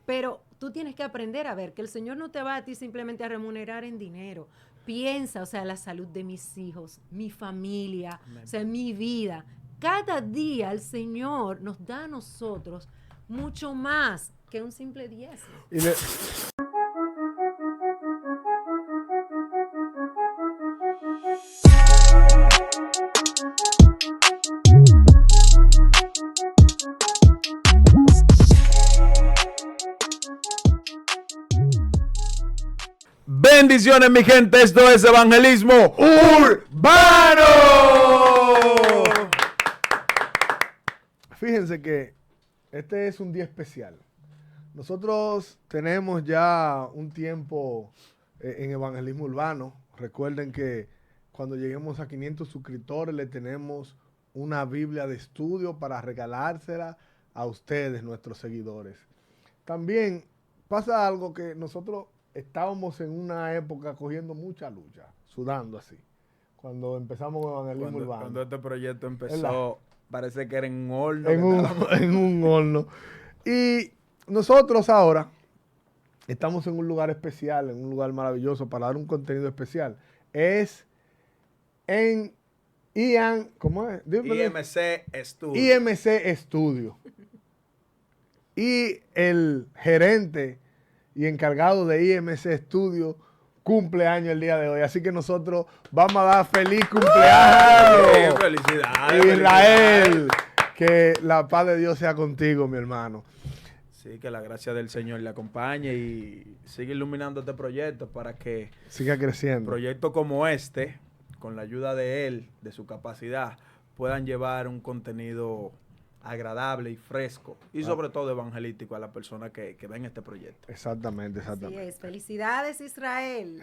Pero tú tienes que aprender a ver que el Señor no te va a ti simplemente a remunerar en dinero. Piensa, o sea, la salud de mis hijos, mi familia, Amén. o sea, mi vida. Cada día el Señor nos da a nosotros mucho más que un simple diezmo. Y le- Bendiciones, mi gente. Esto es Evangelismo Urbano. Fíjense que este es un día especial. Nosotros tenemos ya un tiempo en Evangelismo Urbano. Recuerden que cuando lleguemos a 500 suscriptores le tenemos una Biblia de estudio para regalársela a ustedes, nuestros seguidores. También pasa algo que nosotros estábamos en una época cogiendo mucha lucha, sudando así, cuando empezamos Evangelismo Urbano. Cuando este proyecto ¿Verdad? empezó, parece que era en un horno. En en un horno. Y nosotros ahora estamos en un lugar especial, en un lugar maravilloso para dar un contenido especial. Es en Ian, ¿cómo es? Dímelo. IMC Studio. IMC Studio. Y el gerente y encargado de IMC Studio cumple años el día de hoy. Así que nosotros vamos a dar feliz cumpleaños. Felicidades. Israel, que la paz de Dios sea contigo, mi hermano. Sí, que la gracia del Señor le acompañe y siga iluminando este proyecto para que Siga creciendo. proyectos como este, con la ayuda de él, de su capacidad, puedan llevar un contenido agradable y fresco y sobre todo evangelístico a las personas que ven este proyecto. Exactamente, Así exactamente. es. Felicidades, Israel.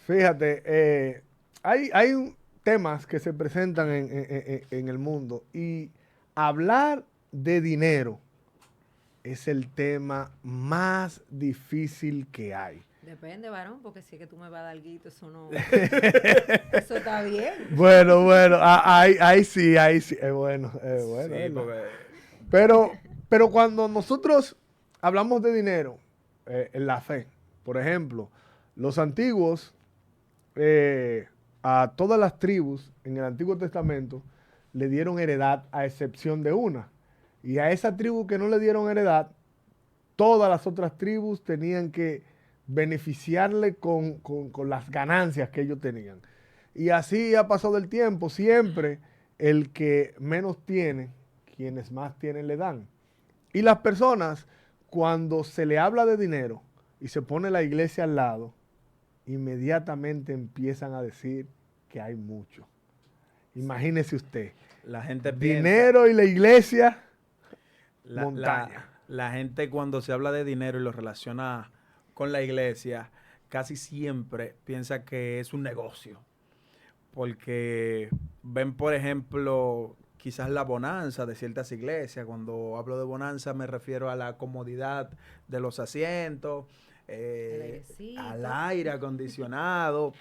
Fíjate, hay temas que se presentan en el mundo y hablar de dinero es el tema más difícil que hay. Depende, varón, porque si es que tú me vas a dar algo, eso no. Eso está bien. Bueno, ahí sí, bueno, Sí, ¿verdad? porque Pero cuando nosotros hablamos de dinero, en la fe, por ejemplo, los antiguos, a todas las tribus en el Antiguo Testamento, le dieron heredad a excepción de una. Y a esa tribu que no le dieron heredad, todas las otras tribus tenían que beneficiarle con las ganancias que ellos tenían. Y así ha pasado el tiempo. Siempre el que menos tiene, quienes más tienen le dan. Y las personas, cuando se le habla de dinero y se pone la iglesia al lado, inmediatamente empiezan a decir que hay mucho. Imagínese usted. la gente Dinero y la iglesia, piensa, montaña. la gente cuando se habla de dinero y lo relaciona con la iglesia, casi siempre piensa que es un negocio. Porque ven, por ejemplo, quizás la bonanza de ciertas iglesias. Cuando hablo de bonanza me refiero a la comodidad de los asientos, airecito. al aire acondicionado,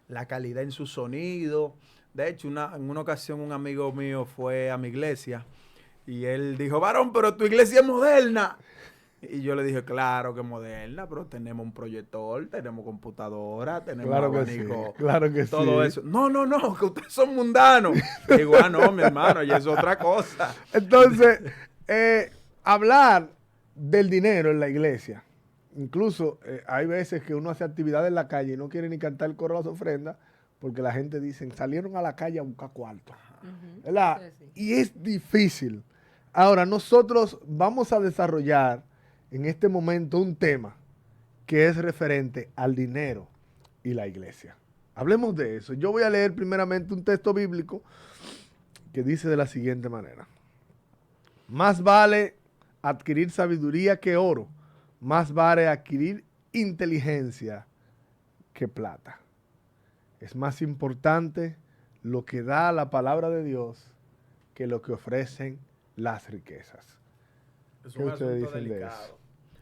la calidad en su sonido. De hecho, en una ocasión un amigo mío fue a mi iglesia y él dijo, varón, pero tu iglesia es moderna. Y yo le dije, claro que moderna, pero tenemos un proyector, tenemos computadora, tenemos Claro que abanico, sí, claro que todo sí. eso. No, que ustedes son mundanos. Y digo, no, mi hermano, y es otra cosa. Entonces, hablar del dinero en la iglesia, incluso hay veces que uno hace actividades en la calle y no quiere ni cantar el coro de las ofrendas porque la gente dice, salieron a la calle a buscar cuarto. ¿Verdad? Sí. Y es difícil. Ahora, nosotros vamos a desarrollar en este momento un tema que es referente al dinero y la iglesia. Hablemos de eso. Yo voy a leer primeramente un texto bíblico que dice de la siguiente manera. Más vale adquirir sabiduría que oro, más vale adquirir inteligencia que plata. Es más importante lo que da la palabra de Dios que lo que ofrecen las riquezas. Es ¿Qué un ustedes asunto dicen de delicado. eso?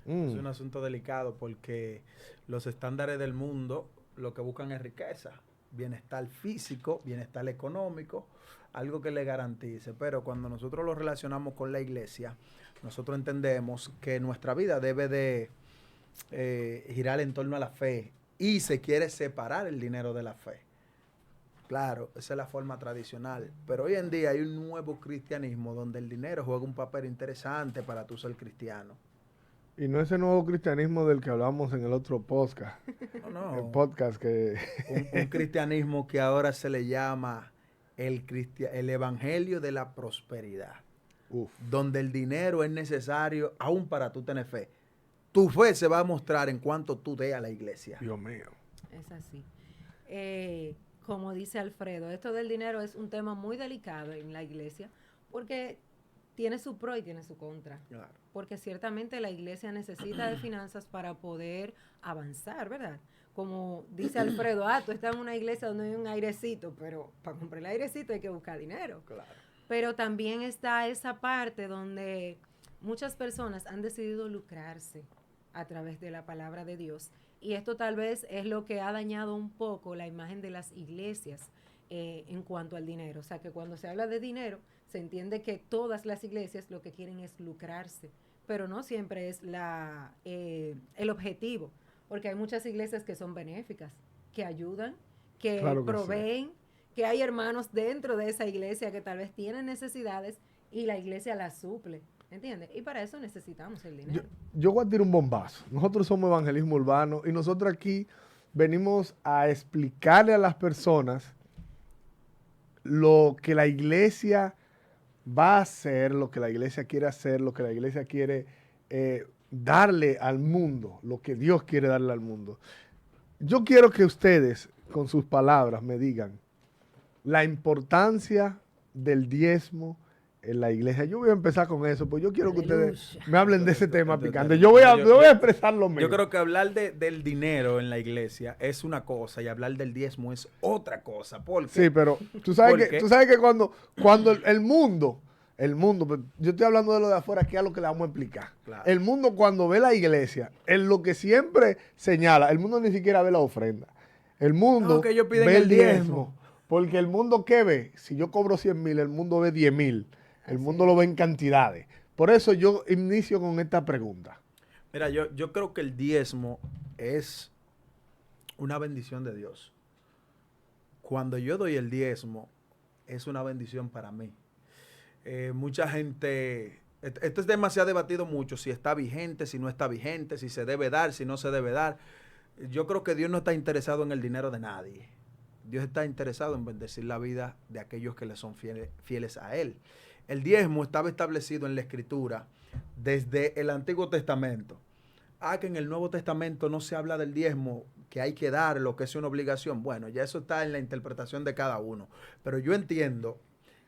Es un asunto delicado porque los estándares del mundo lo que buscan es riqueza, bienestar físico, bienestar económico, algo que le garantice. Pero cuando nosotros lo relacionamos con la iglesia, nosotros entendemos que nuestra vida debe de girar en torno a la fe y se quiere separar el dinero de la fe. Claro, esa es la forma tradicional, pero hoy en día hay un nuevo cristianismo donde el dinero juega un papel interesante para tú ser cristiano. Y no ese nuevo cristianismo del que hablamos en el otro podcast. No. El podcast que... un cristianismo que ahora se le llama el evangelio de la prosperidad. Uf. Donde el dinero es necesario aún para tú tener fe. Tu fe se va a mostrar en cuanto tú des a la iglesia. Dios mío. Es así. Como dice Alfredo, esto del dinero es un tema muy delicado en la iglesia porque tiene su pro y tiene su contra. Claro. Porque ciertamente la iglesia necesita de finanzas para poder avanzar, ¿verdad? Como dice Alfredo, tú estás en una iglesia donde hay un airecito, pero para comprar el airecito hay que buscar dinero. Claro. Pero también está esa parte donde muchas personas han decidido lucrarse a través de la palabra de Dios. Y esto tal vez es lo que ha dañado un poco la imagen de las iglesias en cuanto al dinero. O sea, que cuando se habla de dinero, se entiende que todas las iglesias lo que quieren es lucrarse, pero no siempre es el objetivo, porque hay muchas iglesias que son benéficas, que ayudan, que Claro que proveen, que hay hermanos dentro de esa iglesia que tal vez tienen necesidades y la iglesia las suple. ¿Entiendes? Y para eso necesitamos el dinero. Yo voy a tirar un bombazo. Nosotros somos evangelismo urbano y nosotros aquí venimos a explicarle a las personas lo que la iglesia va a hacer, lo que la iglesia quiere hacer, lo que la iglesia quiere darle al mundo, lo que Dios quiere darle al mundo. Yo quiero que ustedes, con sus palabras, me digan la importancia del diezmo en la iglesia. Yo voy a empezar con eso, pues yo quiero que ustedes me hablen de ese tema picante. Yo voy a expresar lo mío. Yo creo que hablar del dinero en la iglesia es una cosa y hablar del diezmo es otra cosa. ¿Por qué? Sí, pero tú sabes que cuando el mundo, pues, yo estoy hablando de lo de afuera, que es a lo que le vamos a explicar. Claro. El mundo cuando ve la iglesia, en lo que siempre señala, el mundo ni siquiera ve la ofrenda. El mundo que ellos piden ve el diezmo. Porque el mundo, ¿qué ve? Si yo cobro 100,000, el mundo ve 10,000. El mundo lo ve en cantidades. Por eso yo inicio con esta pregunta. Mira, yo creo que el diezmo es una bendición de Dios. Cuando yo doy el diezmo, es una bendición para mí. Mucha gente, esto es demasiado debatido mucho, si está vigente, si no está vigente, si se debe dar, si no se debe dar. Yo creo que Dios no está interesado en el dinero de nadie. Dios está interesado en bendecir la vida de aquellos que le son fieles a Él. El diezmo estaba establecido en la Escritura desde el Antiguo Testamento. Que en el Nuevo Testamento no se habla del diezmo, que hay que darlo, que es una obligación. Bueno, ya eso está en la interpretación de cada uno. Pero yo entiendo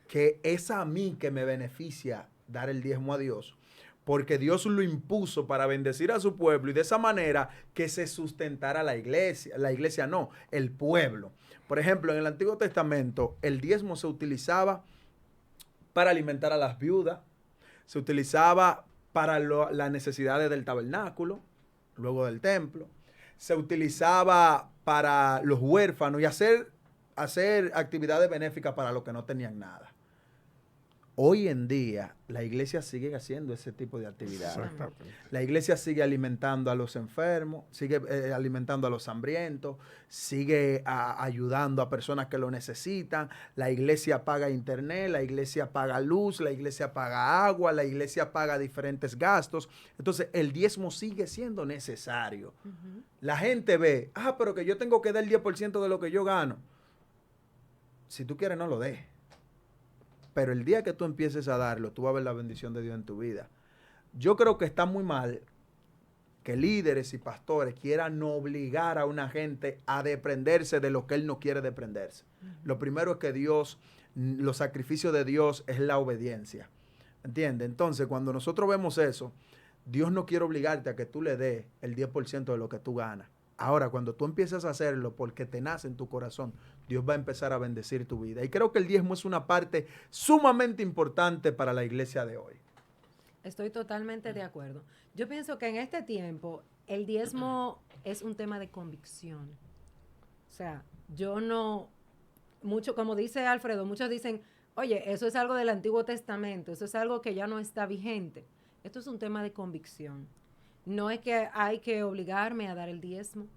que es a mí que me beneficia dar el diezmo a Dios, porque Dios lo impuso para bendecir a su pueblo y de esa manera que se sustentara la iglesia. La iglesia no, el pueblo. Por ejemplo, en el Antiguo Testamento, el diezmo se utilizaba para alimentar a las viudas, se utilizaba para las necesidades del tabernáculo, luego del templo, se utilizaba para los huérfanos y hacer actividades benéficas para los que no tenían nada. Hoy en día, la iglesia sigue haciendo ese tipo de actividades. La iglesia sigue alimentando a los enfermos, sigue alimentando a los hambrientos, sigue ayudando a personas que lo necesitan. La iglesia paga internet, la iglesia paga luz, la iglesia paga agua, la iglesia paga diferentes gastos. Entonces, el diezmo sigue siendo necesario. La gente ve, pero que yo tengo que dar el 10% de lo que yo gano. Si tú quieres, no lo des. Pero el día que tú empieces a darlo, tú vas a ver la bendición de Dios en tu vida. Yo creo que está muy mal que líderes y pastores quieran obligar a una gente a desprenderse de lo que él no quiere desprenderse. Lo primero es que Dios, los sacrificios de Dios es la obediencia. ¿Entiendes? Entonces, cuando nosotros vemos eso, Dios no quiere obligarte a que tú le des el 10% de lo que tú ganas. Ahora, cuando tú empiezas a hacerlo porque te nace en tu corazón, Dios va a empezar a bendecir tu vida. Y creo que el diezmo es una parte sumamente importante para la iglesia de hoy. Estoy totalmente de acuerdo. Yo pienso que en este tiempo el diezmo es un tema de convicción. O sea, como dice Alfredo, muchos dicen, oye, eso es algo del Antiguo Testamento, eso es algo que ya no está vigente. Esto es un tema de convicción. No es que hay que obligarme a dar el diezmo.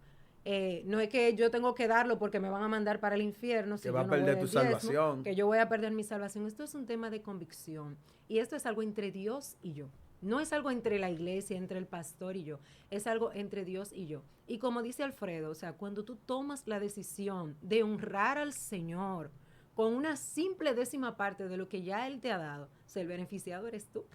No es que yo tengo que darlo porque me van a mandar para el infierno si Que yo va a no voy perder al tu diezmo, salvación. que yo voy a perder mi salvación. Esto es un tema de convicción. Y esto es algo entre Dios y yo. No es algo entre la iglesia, entre el pastor y yo. Es algo entre Dios y yo. Y como dice Alfredo, o sea, cuando tú tomas la decisión de honrar al Señor con una simple décima parte de lo que ya Él te ha dado, o sea, el beneficiado eres tú.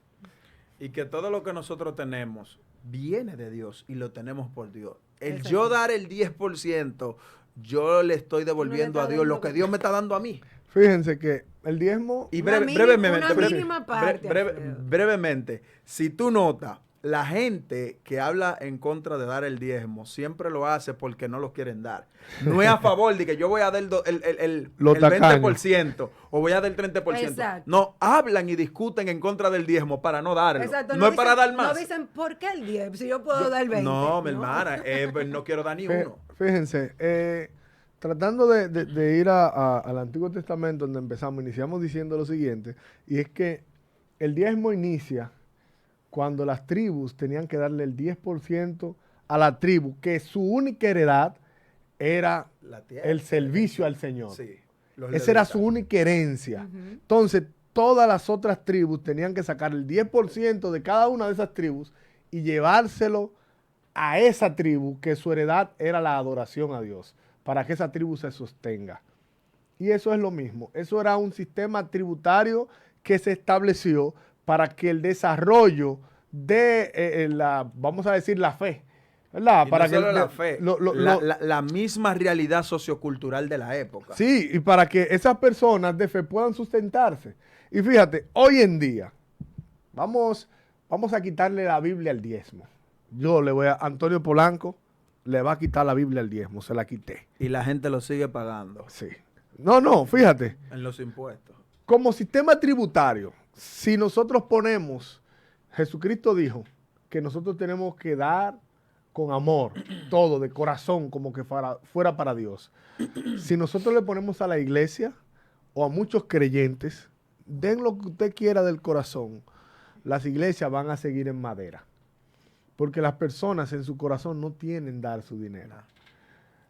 Y que todo lo que nosotros tenemos viene de Dios y lo tenemos por Dios. El Exacto. yo dar el 10%, yo le estoy devolviendo a estás Dios lo dando- que Dios me está dando a mí. Fíjense que el diezmo, Y Una mínima parte, Alfredo. brevemente, si tú notas, la gente que habla en contra de dar el diezmo siempre lo hace porque no lo quieren dar. No es a favor de que yo voy a dar el Los tacaños. 20% o voy a dar el 30%. Exacto. No, hablan y discuten en contra del diezmo para no darlo. Exacto, No es para dicen- dar más. No dicen, ¿por qué el 10? Si yo puedo dar el 20. No, mi hermana, no quiero dar ni uno. fíjense, tratando de ir al Antiguo Testamento, donde iniciamos diciendo lo siguiente, y es que el diezmo inicia cuando las tribus tenían que darle el 10% a la tribu, que su única heredad era La tierra. el servicio al Señor. Sí, los Esa era levitas. su única herencia. Ujú. Entonces, todas las otras tribus tenían que sacar el 10% de cada una de esas tribus y llevárselo a esa tribu, que su heredad era la adoración a Dios, para que esa tribu se sostenga. Y eso es lo mismo. Eso era un sistema tributario que se estableció para que el desarrollo de vamos a decir, la fe, ¿verdad? Y Para no que solo la fe, la misma realidad sociocultural de la época. Sí, y para que esas personas de fe puedan sustentarse. Y fíjate, hoy en día, vamos a quitarle la Biblia al diezmo. Antonio Polanco le va a quitar la Biblia al diezmo, se la quité. Y la gente lo sigue pagando Sí. No, fíjate, en los impuestos. como sistema tributario, si nosotros ponemos, Jesucristo dijo que nosotros tenemos que dar con amor, todo, de corazón, como que fuera para Dios. Si nosotros le ponemos a la iglesia o a muchos creyentes, den lo que usted quiera del corazón, las iglesias van a seguir en madera. Porque las personas en su corazón no tienen dar su dinero.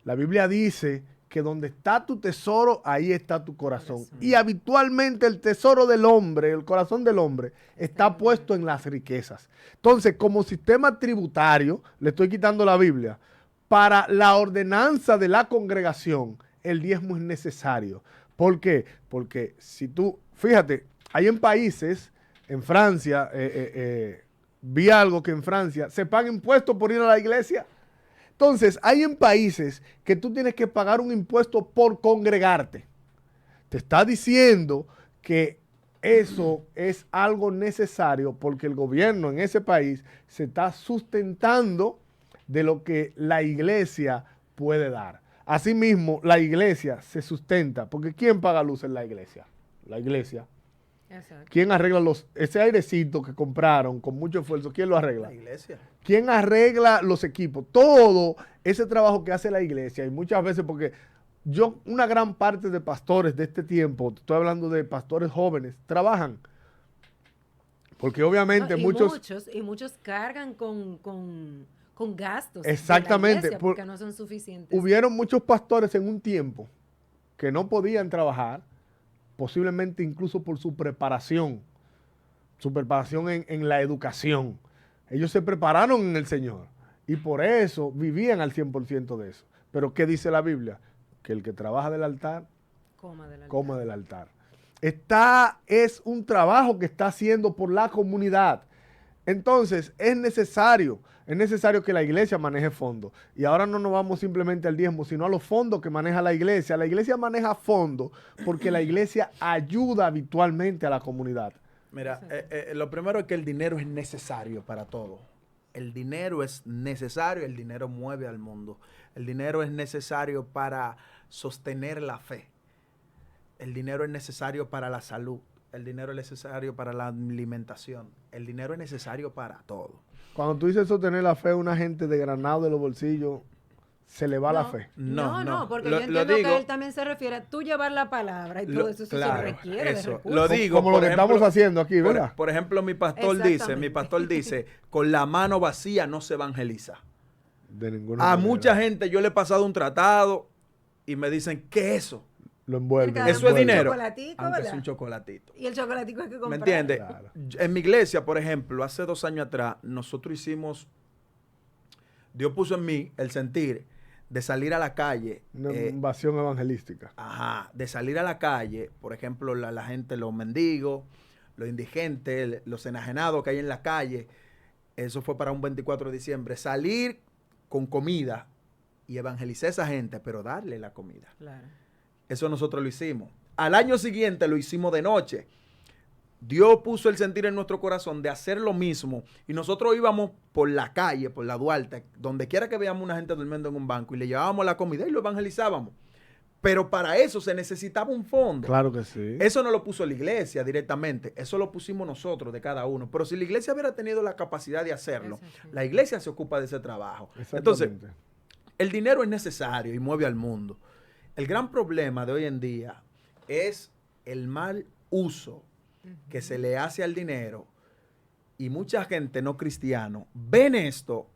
La Biblia dice que donde está tu tesoro, ahí está tu corazón. Y habitualmente el tesoro del hombre, el corazón del hombre, está puesto en las riquezas. Entonces, como sistema tributario, le estoy quitando la Biblia, para la ordenanza de la congregación, el diezmo es necesario. ¿Por qué? Porque si tú, fíjate, hay en países, en Francia, vi algo que en Francia se paga impuestos por ir a la iglesia. Entonces, hay en países que tú tienes que pagar un impuesto por congregarte. Te está diciendo que eso es algo necesario porque el gobierno en ese país se está sustentando de lo que la iglesia puede dar. Asimismo, la iglesia se sustenta, porque ¿quién paga luz en la iglesia? La iglesia. Exacto. ¿Quién arregla ese airecito que compraron con mucho esfuerzo? ¿Quién lo arregla? La iglesia. ¿Quién arregla los equipos? Todo ese trabajo que hace la iglesia, y muchas veces porque una gran parte de pastores de este tiempo, estoy hablando de pastores jóvenes, trabajan. Porque obviamente No, muchos cargan con gastos. Exactamente, De la iglesia porque no son suficientes. Hubieron muchos pastores en un tiempo que no podían trabajar, posiblemente incluso por su preparación en la educación. Ellos se prepararon en el Señor y por eso vivían al 100% de eso. Pero ¿qué dice la Biblia? Que el que trabaja del altar, coma del altar. Es un trabajo que está haciendo por la comunidad. Entonces, es necesario que la iglesia maneje fondos. Y ahora no nos vamos simplemente al diezmo, sino a los fondos que maneja la iglesia. La iglesia maneja fondos porque la iglesia ayuda habitualmente a la comunidad. Mira, lo primero es que el dinero es necesario para todo. El dinero es necesario, el dinero mueve al mundo. El dinero es necesario para sostener la fe. El dinero es necesario para la salud. El dinero es necesario para la alimentación. El dinero es necesario para todo. Cuando tú dices sostener la fe, una gente de granado de los bolsillos se le va la fe. No, porque Lo- yo lo entiendo digo- que él también se refiere a tú llevar la palabra y todo eso, eso claro, se requiere eso. de recursos. Lo digo, Como lo por que estamos ejemplo, haciendo aquí, ¿verdad? Por ejemplo, mi pastor dice, con la mano vacía no se evangeliza. De ninguna A manera. mucha gente yo le he pasado un tratado y me dicen, ¿qué es eso? Lo envuelve. Tiene que Eso es un dinero. chocolatico, Aunque ¿verdad? es un chocolatito. Y el chocolatico hay que ¿Me comprar. entiendes? Claro. En mi iglesia, por ejemplo, hace 2 años atrás, nosotros hicimos, Dios puso en mí el sentir de salir a la calle. Una invasión evangelística. De salir a la calle, por ejemplo, la gente, los mendigos, los indigentes, los enajenados que hay en la calle. Eso fue para un 24 de diciembre. Salir con comida y evangelizar a esa gente, pero darle la comida. Claro. Eso nosotros lo hicimos. Al año siguiente lo hicimos de noche. Dios puso el sentir en nuestro corazón de hacer lo mismo. Y nosotros íbamos por la calle, por la Duarte, donde quiera que veamos una gente durmiendo en un banco y le llevábamos la comida y lo evangelizábamos. Pero para eso se necesitaba un fondo. Claro que sí. Eso no lo puso la iglesia directamente. Eso lo pusimos nosotros de cada uno. Pero si la iglesia hubiera tenido la capacidad de hacerlo, Exacto. la iglesia se ocupa de ese trabajo. Exactamente. Entonces, el dinero es necesario y mueve al mundo. El gran problema de hoy en día es el mal uso que se le hace al dinero, y mucha gente no cristiano ven esto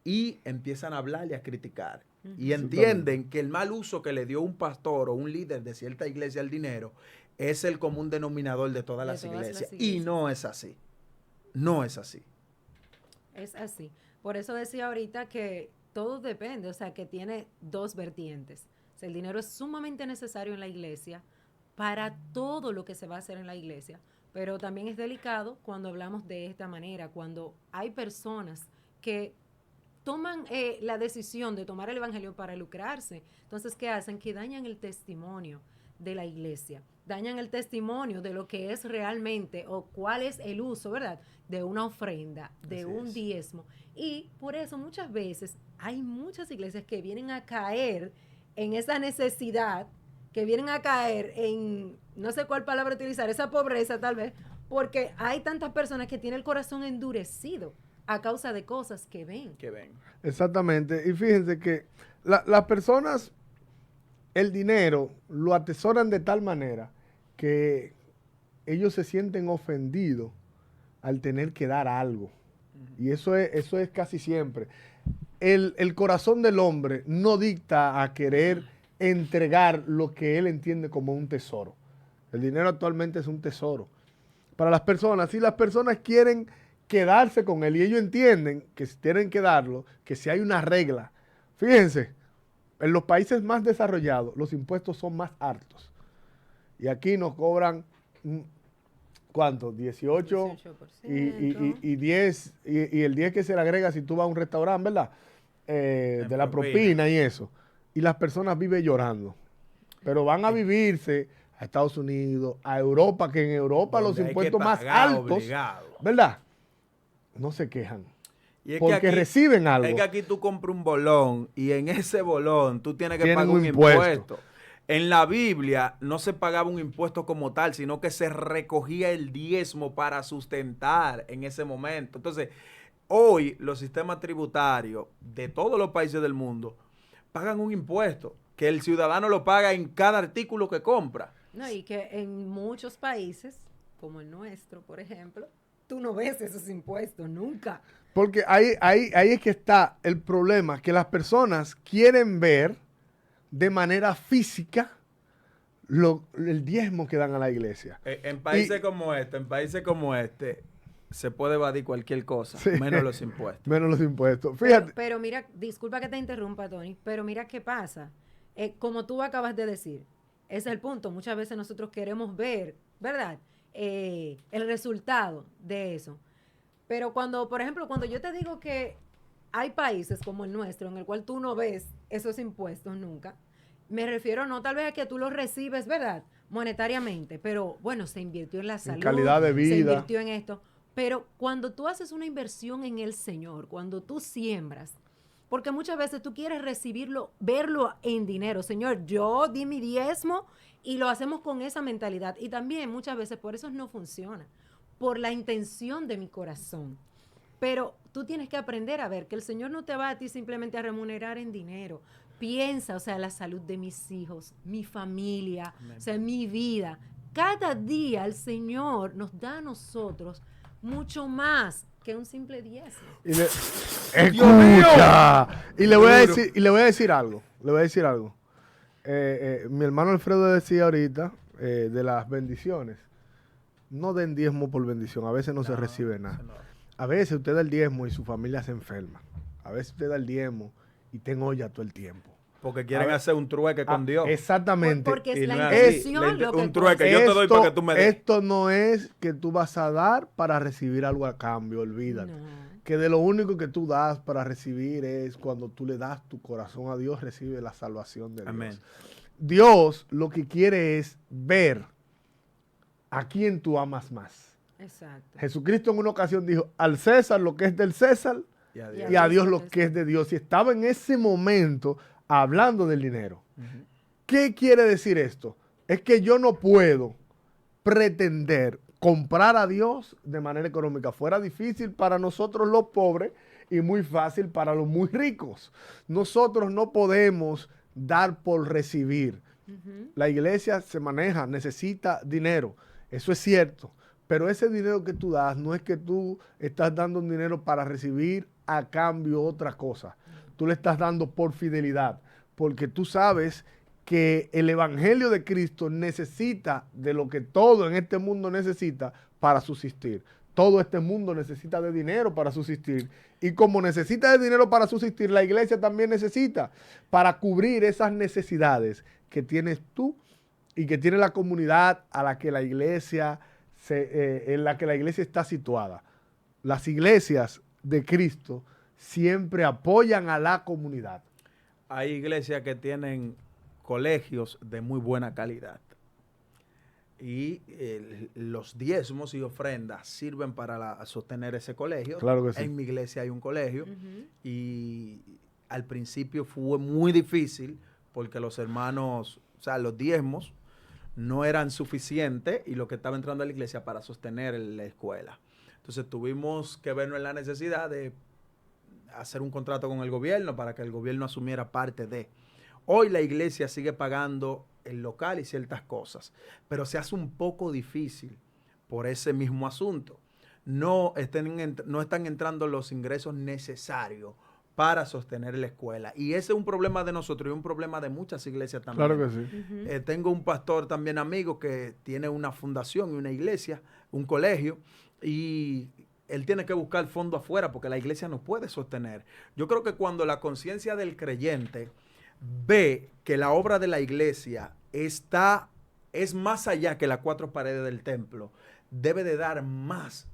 y empiezan a hablar y a criticar. Y entienden que el mal uso que le dio un pastor o un líder de cierta iglesia al dinero es el común denominador de todas las iglesias. Y no es así. No es así. Es así. Por eso decía ahorita que todo depende, o sea, que tiene dos vertientes. O sea, el dinero es sumamente necesario en la iglesia para todo lo que se va a hacer en la iglesia, pero también es delicado cuando hablamos de esta manera, cuando hay personas que toman la decisión de tomar el evangelio para lucrarse. Entonces, ¿qué hacen? Que dañan el testimonio de la iglesia, dañan el testimonio de lo que es realmente o cuál es el uso, ¿verdad?, de una ofrenda, de Así un es. diezmo. Y por eso muchas veces hay muchas iglesias que vienen a caer en esa necesidad, que vienen a caer en, no sé cuál palabra utilizar, esa pobreza tal vez, porque hay tantas personas que tienen el corazón endurecido a causa de cosas que ven. Que ven. Exactamente. Y fíjense que las personas, el dinero, lo atesoran de tal manera que ellos se sienten ofendidos al tener que dar algo. Y eso es casi siempre. El corazón del hombre no dicta a querer entregar lo que él entiende como un tesoro. El dinero actualmente es un tesoro para las personas. Si las personas quieren quedarse con él y ellos entienden que si tienen que darlo, que si hay una regla. Fíjense, en los países más desarrollados los impuestos son más altos. Y aquí nos cobran, ¿cuánto? 18 y 10, y el 10 que se le agrega si tú vas a un restaurante, ¿verdad? De la propina y eso. Y las personas viven llorando. Pero van a vivirse a Estados Unidos, a Europa, que en Europa Donde los hay que impuestos más pagar altos, obligado. ¿verdad? No se quejan. Y es Porque que aquí, reciben algo. es que aquí tú compras un bolón y en ese bolón tú tienes que Tienen pagar un un impuesto. impuesto. En la Biblia no se pagaba un impuesto como tal, sino que se recogía el diezmo para sustentar en ese momento. Entonces, hoy los sistemas tributarios de todos los países del mundo pagan un impuesto que el ciudadano lo paga en cada artículo que compra. No, y que en muchos países, como el nuestro, por ejemplo, tú no ves esos impuestos nunca. Porque ahí es que está el problema, que las personas quieren ver de manera física el diezmo que dan a la iglesia. En países como este, se puede evadir cualquier cosa, Sí. menos los impuestos. Menos los impuestos. Fíjate. Pero mira, disculpa que te interrumpa, Tony, pero mira qué pasa. Como tú acabas de decir, ese es el punto. Muchas veces nosotros queremos ver, ¿verdad?, el resultado de eso. Pero cuando, por ejemplo, cuando yo te digo que hay países como el nuestro en el cual tú no ves esos impuestos nunca, me refiero no tal vez a que tú los recibes, ¿verdad?, monetariamente, pero bueno, se invirtió en la salud, calidad de vida. se invirtió en esto. Pero cuando tú haces una inversión en el Señor, cuando tú siembras, porque muchas veces tú quieres recibirlo, verlo en dinero. Señor, yo di mi diezmo y lo hacemos con esa mentalidad. Y también muchas veces por eso no funciona, por la intención de mi corazón. Pero tú tienes que aprender a ver que el Señor no te va a ti simplemente a remunerar en dinero. Piensa, o sea, la salud de mis hijos, mi familia, Amén. o sea, mi vida. Cada día el Señor nos da a nosotros mucho más que un simple diezmo. Escucha. Y le voy a Duro. decir, algo. Le voy a decir algo. Mi hermano Alfredo decía ahorita de las bendiciones. No den diezmo por bendición. A veces no se recibe nada. eso no. A veces usted da el diezmo y su familia se enferma. A veces usted da el diezmo y tengo olla todo el tiempo. Porque quieren A ver, hacer un trueque con Dios. Exactamente. Porque es Y la no es así. intención lo que Un tú trueque, haces. yo te doy para que tú me des. Esto no es que tú vas a dar para recibir algo a cambio, olvídate. No. Que de lo único que tú das para recibir es cuando tú le das tu corazón a Dios, recibe la salvación de Dios. Amén. Dios lo que quiere es ver a quién tú amas más. Exacto. Jesucristo en una ocasión dijo, al César lo que es del César Y a Y Dios. y a Dios lo que es de Dios. Y estaba en ese momento hablando del dinero. Ujú. ¿Qué quiere decir esto? Es que yo no puedo pretender comprar a Dios de manera económica. Fuera difícil para nosotros los pobres y muy fácil para los muy ricos. Nosotros no podemos dar por recibir. Ujú. La iglesia se maneja, necesita dinero. Eso es cierto. Pero ese dinero que tú das no es que tú estás dando un dinero para recibir a cambio otra cosa. Tú le estás dando por fidelidad. Porque tú sabes que el evangelio de Cristo necesita de lo que todo en este mundo necesita para subsistir. Todo este mundo necesita de dinero para subsistir. Y como necesita de dinero para subsistir, la iglesia también necesita para cubrir esas necesidades que tienes tú y que tiene la comunidad a la que la iglesia en la que la iglesia está situada. Las iglesias de Cristo siempre apoyan a la comunidad. Hay iglesias que tienen colegios de muy buena calidad. Y los diezmos y ofrendas sirven para sostener ese colegio. Claro que sí. En mi iglesia hay un colegio. Ujú. Y al principio fue muy difícil porque los hermanos, o sea, los diezmos no eran suficientes y lo que estaba entrando a la iglesia para sostener la escuela. Entonces tuvimos que vernos en la necesidad de hacer un contrato con el gobierno para que el gobierno asumiera parte de. Hoy la iglesia sigue pagando el local y ciertas cosas, pero se hace un poco difícil por ese mismo asunto. No están entrando los ingresos necesarios para sostener la escuela. Y ese es un problema de nosotros y un problema de muchas iglesias también. Claro que sí. Ujú. Tengo un pastor también amigo que tiene una fundación y una iglesia, un colegio, y él tiene que buscar fondo afuera porque la iglesia no puede sostener. Yo creo que cuando la conciencia del creyente ve que la obra de la iglesia es más allá que las cuatro paredes del templo, debe de dar más.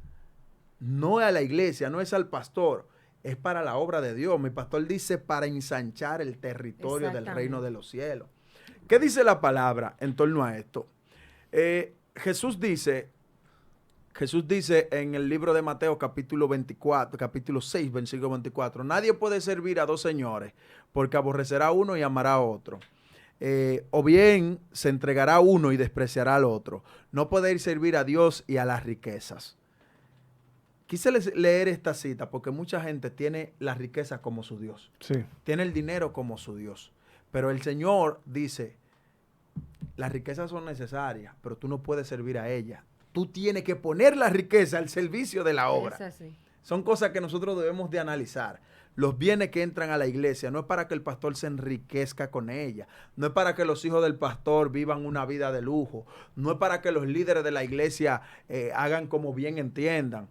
No a la iglesia, no es al pastor, es para la obra de Dios. Mi pastor dice para ensanchar el territorio del Exactamente. reino de los cielos. ¿Qué dice la palabra en torno a esto? Jesús dice en el libro de Mateo capítulo 24, capítulo 6, versículo 24, nadie puede servir a dos señores porque aborrecerá a uno y amará a otro. O bien se entregará a uno y despreciará al otro. No puede ir servir a Dios y a las riquezas. Quise leer esta cita porque mucha gente tiene la riqueza como su Dios. Sí. Tiene el dinero como su Dios. Pero el Señor dice, las riquezas son necesarias, pero tú no puedes servir a ellas. Tú tienes que poner la riqueza al servicio de la obra. Es así. Son cosas que nosotros debemos de analizar. Los bienes que entran a la iglesia no es para que el pastor se enriquezca con ella. No es para que los hijos del pastor vivan una vida de lujo. No es para que los líderes de la iglesia hagan como bien entiendan.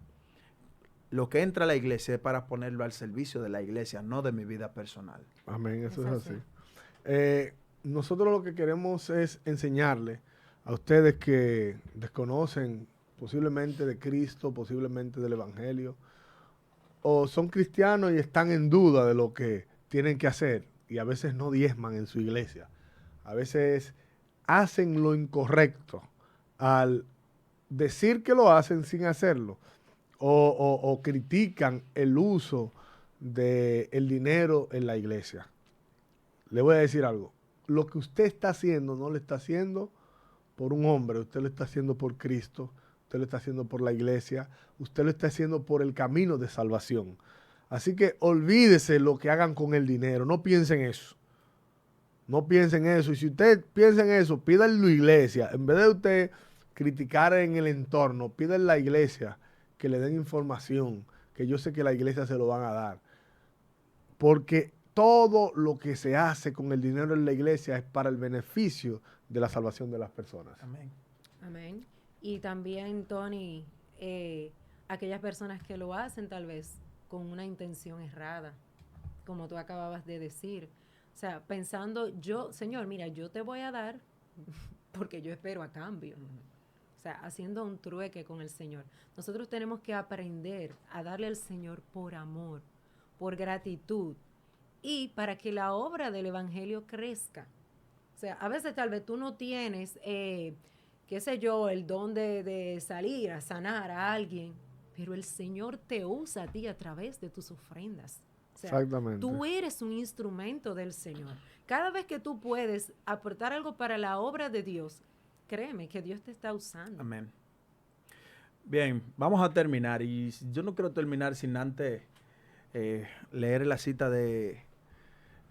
Lo que entra a la iglesia es para ponerlo al servicio de la iglesia, no de mi vida personal. Amén, eso Es es así. Nosotros lo que queremos es enseñarle a ustedes que desconocen posiblemente de Cristo, posiblemente del Evangelio, o son cristianos y están en duda de lo que tienen que hacer y a veces no diezman en su iglesia. A veces hacen lo incorrecto al decir que lo hacen sin hacerlo. O critican el uso del dinero en la iglesia. Le voy a decir algo. Lo que usted está haciendo no lo está haciendo por un hombre, usted lo está haciendo por Cristo, usted lo está haciendo por la iglesia, usted lo está haciendo por el camino de salvación. Así que olvídese lo que hagan con el dinero. No piensen eso. No piensen eso. Y si usted piensa en eso, pídale a la iglesia. En vez de usted criticar en el entorno, pídale a la iglesia que le den información, que yo sé que la iglesia se lo van a dar. Porque todo lo que se hace con el dinero en la iglesia es para el beneficio de la salvación de las personas. Amén. Amén. Y también, Tony, aquellas personas que lo hacen tal vez con una intención errada, como tú acababas de decir. O sea, pensando, Señor, mira, yo te voy a dar porque yo espero a cambio. O sea, haciendo un trueque con el Señor. Nosotros tenemos que aprender a darle al Señor por amor, por gratitud y para que la obra del Evangelio crezca. O sea, a veces tal vez tú no tienes, qué sé yo, el don de salir a sanar a alguien, pero el Señor te usa a ti a través de tus ofrendas. O sea, Exactamente. tú eres un instrumento del Señor. Cada vez que tú puedes aportar algo para la obra de Dios, créeme que Dios te está usando. Amén. Bien, vamos a terminar. Y yo no quiero terminar sin antes leer la cita de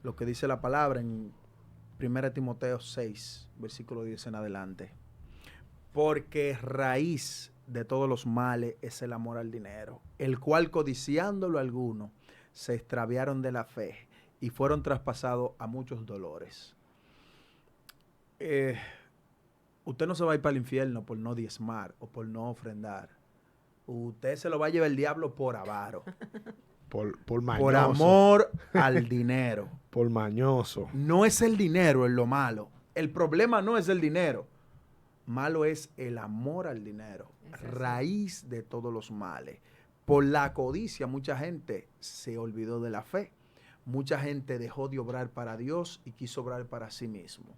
lo que dice la palabra en 1 Timoteo 6, versículo 10 en adelante. Porque raíz de todos los males es el amor al dinero, el cual codiciándolo algunos se extraviaron de la fe y fueron traspasados a muchos dolores. Usted no se va a ir para el infierno por no diezmar o por no ofrendar. Usted se lo va a llevar el diablo por avaro. Por mañoso. Por amor al dinero. Por mañoso. No es el dinero en lo malo. El problema no es el dinero. Malo es el amor al dinero. Raíz de todos los males. Por la codicia mucha gente se olvidó de la fe. Mucha gente dejó de obrar para Dios y quiso obrar para sí mismo.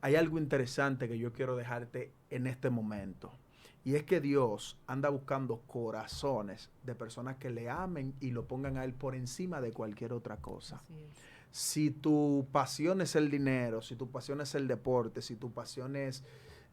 Hay algo interesante que yo quiero dejarte en este momento. Y es que Dios anda buscando corazones de personas que le amen y lo pongan a Él por encima de cualquier otra cosa. Así es. Si tu pasión es el dinero, si tu pasión es el deporte, si tu pasión es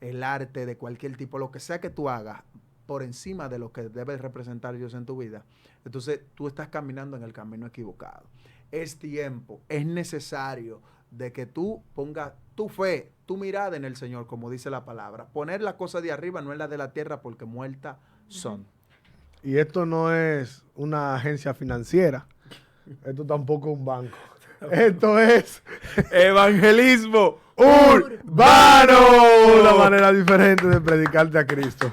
el arte de cualquier tipo, lo que sea que tú hagas por encima de lo que debe representar Dios en tu vida, entonces tú estás caminando en el camino equivocado. Es tiempo, es necesario de que tú pongas tu fe, tu mirada en el Señor, como dice la palabra. Poner las cosas de arriba, no en las de la tierra, porque muertas son. Y esto no es una agencia financiera. Esto tampoco es un banco. Esto es evangelismo urbano. Una manera diferente de predicarte a Cristo.